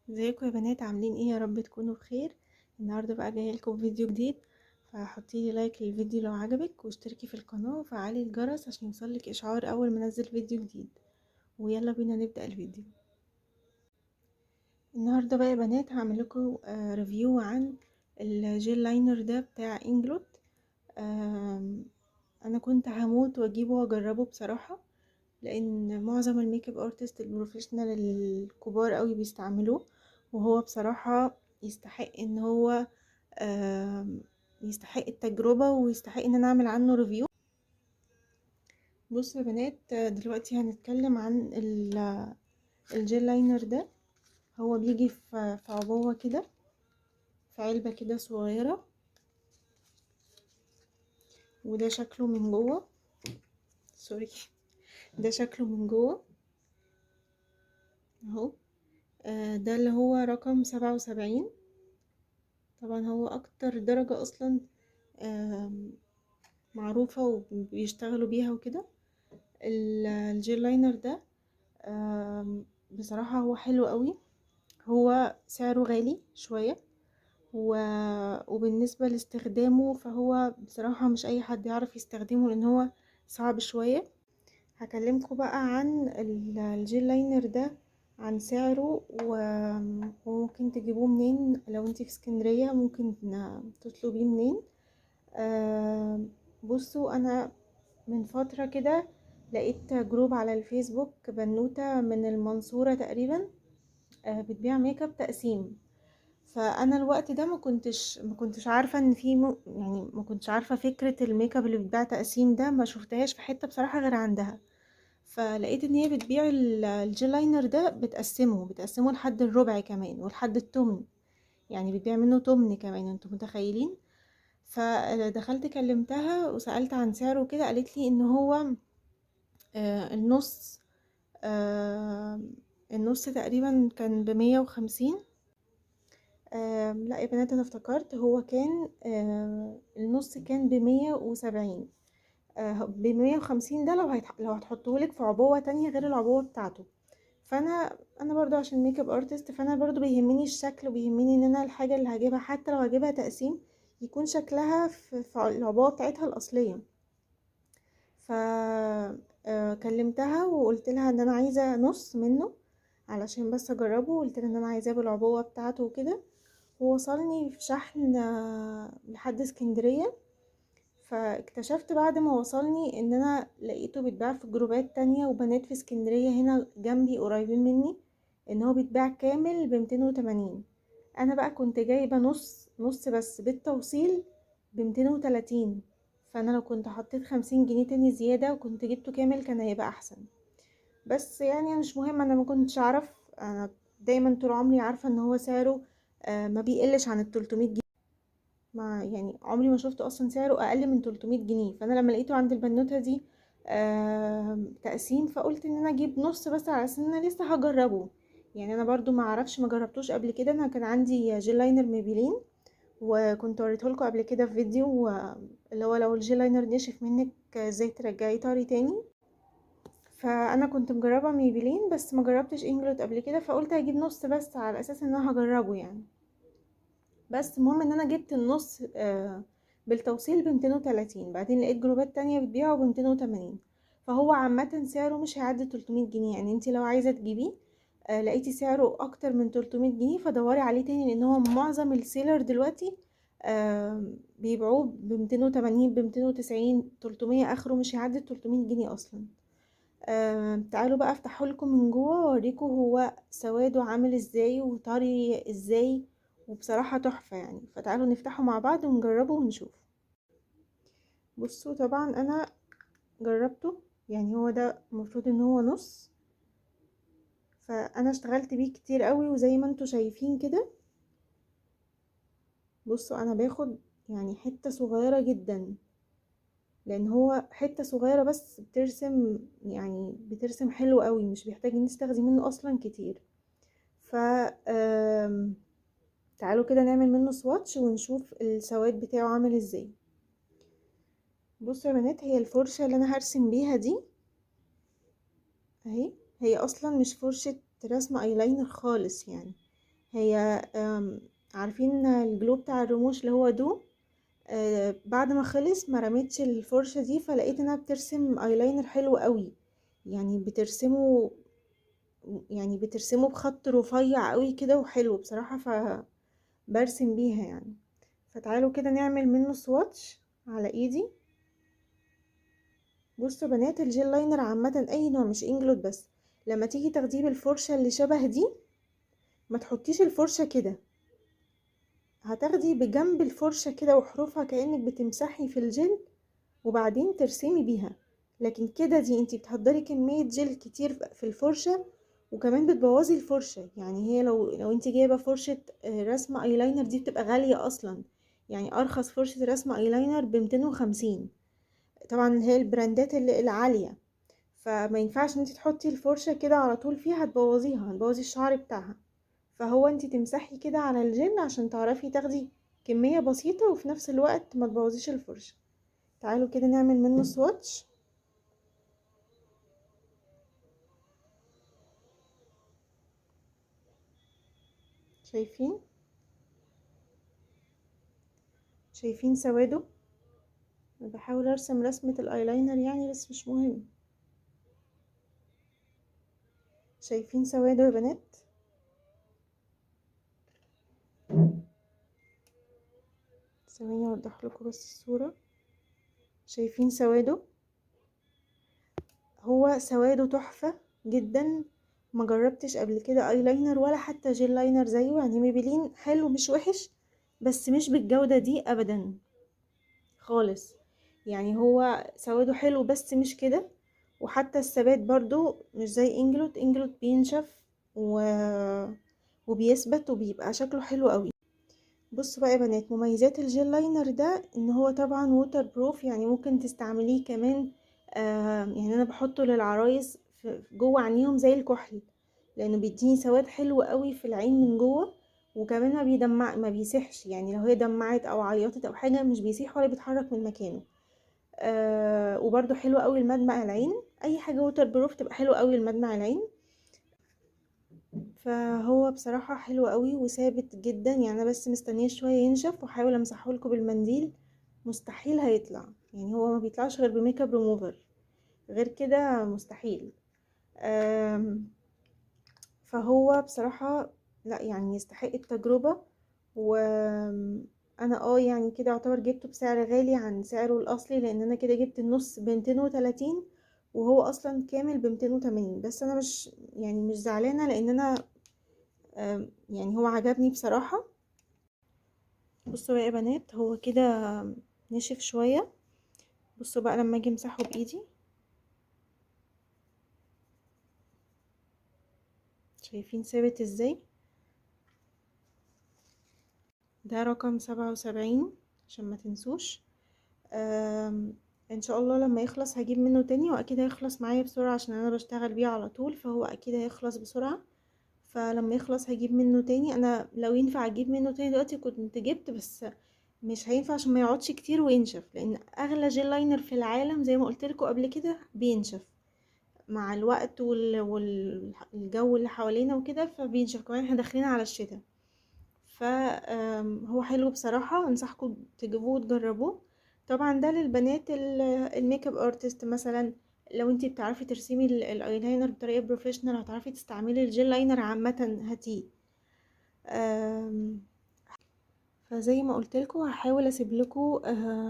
ازيكم يا بنات؟ عاملين ايه؟ يا رب تكونوا بخير. النهارده بقى جايه لكم فيديو جديد، فحطيلي لايك للفيديو لو عجبك، واشتركي في القناه وفعلي الجرس عشان يوصلك اشعار اول ما انزل فيديو جديد. ويلا بينا نبدا الفيديو. النهارده بقى يا بنات هعمل لكم ريفيو عن الجيل لاينر ده بتاع انجلوت. انا كنت هموت واجيبه واجربه بصراحه، لان معظم الميك اب ارتست البروفيشنال الكبار قوي بيستعملوه، وهو بصراحة يستحق ان هو آم، يستحق التجربة ويستحق ان انا اعمل عنه ريفيو. بصوا يا بنات، دلوقتي هنتكلم عن الجيل لاينر ده. هو بيجي في عبوة كده، في علبة كده صغيرة، وده شكله من جوه. سوري، ده شكله من جوه اهو. ده اللي هو رقم 77. طبعا هو اكتر درجة اصلا آم، معروفة وبيشتغلوا بيها وكده. الجيل لاينر ده بصراحة هو حلو قوي. هو سعره غالي شوية وبالنسبة لاستخدامه فهو بصراحة مش اي حد يعرف يستخدمه، لان هو صعب شوية. هكلمكم بقى عن الجيل لاينر ده، عن سعره وممكن تجيبوه منين. لو انتي في اسكندرية ممكن تطلبيه منين. آه بصوا، انا من فترة كده لقيت جروب على الفيسبوك، بنوتة من المنصورة تقريبا بتبيع ميك اب تقسيم. فانا الوقت ده ما كنتش عارفة ان في يعني ما كنتش عارفة فكرة الميك اب اللي بتباع تقسيم ده، ما شفتهاش في حتة بصراحة غير عندها. فلقيت ان هي بتبيع الجيل لاينر ده، بتقسمه لحد الربع كمان ولحد التمن. يعني بتبيع منه تمن كمان، انتوا متخيلين؟ فدخلت كلمتها وسألت عن سعره كده، قالت لي ان هو النص آه النص تقريبا كان ب150. لا يا بنات، انا افتكرت هو كان النص كان ب170. ب150 ده لو هتحطهولك في عبوة تانية غير العبوة بتاعته. فانا برضو عشان ميك اب ارتست، فانا برضو بيهمني الشكل، وبيهمني ان انا الحاجة اللي هجيبها حتى لو هجيبها تقسيم يكون شكلها في العبوة بتاعتها الأصلية. ف كلمتها وقلت لها ان انا عايزه نص منه علشان بس اجربه. قلت لها ان انا عايزاه بالعبوه بتاعته وكده. ووصلني في شحن لحد اسكندريه. فاكتشفت بعد ما وصلني ان انا لقيته بيتباع في جروبات تانية وبنات في اسكندريه هنا جنبي قريبين مني، ان هو بيتباع كامل ب280. انا بقى كنت جايبه نص نص بس بالتوصيل ب230. فانا لو كنت حطيت 50 جنيه تاني زياده وكنت جبته كامل كان هيبقى احسن. بس يعني مش مهم، انا ما كنتش اعرف. انا دايما طول عمري عارفه ان هو سعره ما بيقلش عن ال 300 جنيه. ما يعني عمري ما شفت اصلا سعره اقل من 300 جنيه. فانا لما لقيته عند البنوته دي تقسيم، فقلت ان انا اجيب نص بس على اساس ان انا لسه هجربه. يعني انا برضو ما اعرفش، ما جربتوش قبل كده. انا كان عندي جيل لاينر ميبيلين وكنت وريته لكم قبل كده في فيديو، اللي هو لو الجيل لاينر نشف منك ازاي ترجعيه طري تاني. فانا كنت مجربه ميبيلين بس ما جربتش انجلوت قبل كده، فقلت هجيب نص بس على اساس ان انا هجربه يعني. بس المهم ان انا جبت النص بالتوصيل ب230. بعدين لقيت جروبات تانية بتبيعه ب280. فهو عامة سعره مش هيعدي 300 جنيه. يعني انتي لو عايزة تجيبيه لقيتي سعره اكتر من 300 جنيه، فدوري عليه تاني، لان هو معظم السيلر دلوقتي بيبيعوه ب280 ب290 300، اخره مش هيعدي 300 جنيه اصلا. تعالوا بقى افتحه لكم من جوه واوريكم هو سواده عامل ازاي وطري ازاي، وبصراحة تحفة يعني. فتعالوا نفتحه مع بعض ونجربه ونشوف. بصوا، طبعا انا جربته. يعني هو ده المفروض ان هو نص، فانا اشتغلت بيه كتير قوي وزي ما انتوا شايفين كده. بصوا انا باخد يعني حتة صغيرة جدا، لان هو حتة صغيرة بس بترسم، يعني بترسم حلو قوي، مش بيحتاج ان تستخدمي منه اصلا كتير. ف تعالوا كده نعمل منه سواتش ونشوف السواد بتاعه عامل ازاي. بصوا يا بنات، هي الفرشة اللي انا هرسم بيها دي اهي، هي اصلا مش فرشة رسم ايلاينر خالص يعني. هي عارفين الجلو بتاع الرموش اللي هو دو؟ بعد ما خلص ما رميتش الفرشة دي، فلقيت انها بترسم ايلاينر حلو قوي. يعني بترسمه يعني بترسمه بخط رفيع قوي كده وحلو بصراحة، فبرسم بيها يعني. فتعالوا كده نعمل منه سواتش على ايدي. بصوا يا بنات، الجيل لاينر عامة اي نوع مش انجلود بس، لما تيجي تاخديه بالفرشة اللي شبه دي ما تحطيش الفرشة كده، هتاخدي بجنب الفرشة كده وحروفها كأنك بتمسحي في الجل وبعدين ترسمي بيها. لكن كده دي انتي بتحضري كمية جل كتير في الفرشة، وكمان بتبوظي الفرشة. يعني هي لو انتي جايبة فرشة رسم ايلاينر دي بتبقى غالية اصلا. يعني ارخص فرشة رسم ايلاينر ب250 طبعا، اللي هي البراندات العالية. فما ينفعش ان انتي تحطي الفرشة كده على طول فيها، هتبوظيها، هتبوظي الشعر بتاعها. فهو انتي تمسحي كده على الجل عشان تعرفي تاخدي كمية بسيطة وفي نفس الوقت ما تبوظيش الفرشة. تعالوا كده نعمل منه سواتش. شايفين؟ شايفين سواده؟ انا بحاول ارسم رسمة الايلاينر يعني، بس مش مهم. شايفين سواده يا بنات؟ ثواني اوضح لكم بس الصورة. شايفين سواده؟ هو سواده تحفة جدا. ما جربتش قبل كده ايلاينر ولا حتى جيل لاينر زيه. يعني ميبلين حلو مش وحش، بس مش بالجودة دي ابدا خالص. يعني هو سواده حلو بس مش كده. وحتى الثبات برضو مش زي انجلوت. انجلوت بينشف و... وبيثبت وبيبقى شكله حلو قوي. بصوا بقى يا بنات، مميزات الجيل لاينر ده ان هو طبعا ووتر بروف، يعني ممكن تستعمليه كمان. يعني انا بحطه للعرايس جوه عينيهم زي الكحل، لانه بيديني سواد حلو قوي في العين من جوه. وكمان ما بيسيحش. يعني لو هي دمعت او عيطت او حاجه مش بيسيح ولا بيتحرك من مكانه. وبرده حلو قوي لمدمع العين. اي حاجه ووتر بروف تبقى حلو قوي لمدمع العين. فهو بصراحه حلو قوي وثابت جدا. يعني انا بس مستنيه شويه ينشف واحاول امسحه لكم بالمنديل. مستحيل هيطلع. يعني هو ما بيطلعش غير بميك اب ريموفر، غير كده مستحيل. آم، فهو بصراحه لا يعني يستحق التجربه. وانا يعني كده يعتبر جبته بسعر غالي عن سعره الاصلي، لان انا كده جبت النص ب230 وهو اصلا كامل ب280. بس انا مش يعني مش زعلانه، لان انا يعني هو عجبني بصراحه. بصوا بقى يا بنات، هو كده نشف شويه. بصوا بقى لما اجي امسحه بايدي، شايفين ثابت ازاي؟ ده رقم 77 عشان ما تنسوش. ان شاء الله لما يخلص هجيب منه تاني، واكيد هيخلص معايا بسرعة عشان انا بشتغل بيه على طول، فهو اكيد هيخلص بسرعة. فلما يخلص هجيب منه تاني. انا لو ينفع اجيب منه تاني دلوقتي كنت جبت، بس مش هينفع عشان ما يقعدش كتير وينشف، لان اغلى جيل لاينر في العالم زي ما قلت لكم قبل كده بينشف مع الوقت والجو اللي حوالينا وكده، فبينشف. كمان احنا داخلين على الشتاء. فهو حلو بصراحة، انصحكم تجيبوه وتجربوه. طبعا ده للبنات الميك اب ارتست مثلا. لو انتي بتعرفي ترسمي الايلاينر بطريقة بروفيشنال هتعرفي تستعملي الجيل لاينر عامة هاتيه. آم، فزي ما قلت لكم هحاول اسيب لكم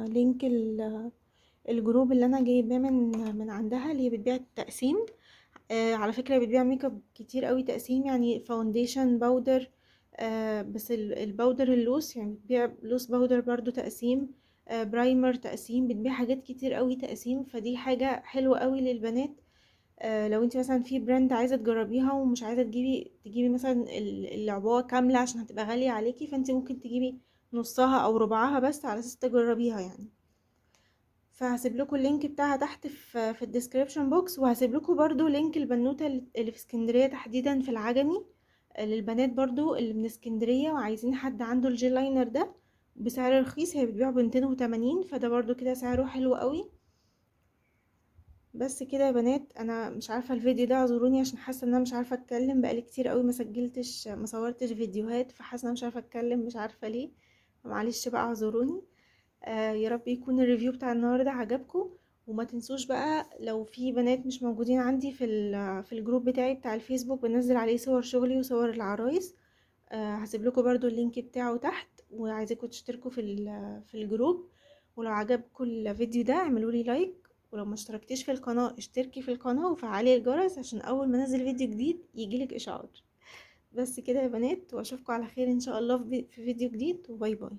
لينك الجروب اللي انا جايباه من عندها، اللي هي بتبيع التقسيم. على فكرة بتبيع ميك اب كتير قوي تقسيم، يعني فاونديشن، باودر. بس الباودر اللوس، يعني بتبيع لوس باودر برضو تقسيم. برايمر تقسيم. بتبيع حاجات كتير قوي تقسيم، فدي حاجة حلوة قوي للبنات. لو انت مثلا في براند عايزة تجربيها ومش عايزة تجيبي مثلا العبوة كاملة عشان هتبقى غالية عليكي، فانت ممكن تجيبي نصها او ربعها بس على اساس تجربيها يعني. فهسيب لكم اللينك بتاعها تحت في الديسكريبشن بوكس، وهسيب لكم برضو لينك البنوتة اللي في اسكندرية تحديدا في العجمي، للبنات برضو اللي من اسكندرية وعايزين حد عنده الجيل لاينر ده بسعر رخيص. هي بتبيعه ب280، فده برضو كده سعره حلو قوي. بس كده يا بنات، انا مش عارفه الفيديو ده، اعذروني عشان حاسه ان انا مش عارفه اتكلم، بقالي كتير قوي ما صورتش فيديوهات، فحاسه ان انا مش عارفه اتكلم، مش عارفه ليه. معلش بقى، اعذروني. يا رب يكون الريفيو بتاع النهارده عجبكم. وما تنسوش بقى، لو في بنات مش موجودين عندي في الجروب بتاعي بتاع الفيسبوك، بنزل عليه صور شغلي وصور العرايس. هسيب لكم برضو اللينك بتاعه تحت، وعايزاكم تشتركوا في الجروب. ولو عجبكم الفيديو ده اعملوا لي لايك، ولو ما اشتركتيش في القناة اشتركي في القناة وفعلي الجرس عشان اول ما انزل فيديو جديد يجيلك اشعار. بس كده يا بنات، واشوفكم على خير ان شاء الله في فيديو جديد، وباي باي.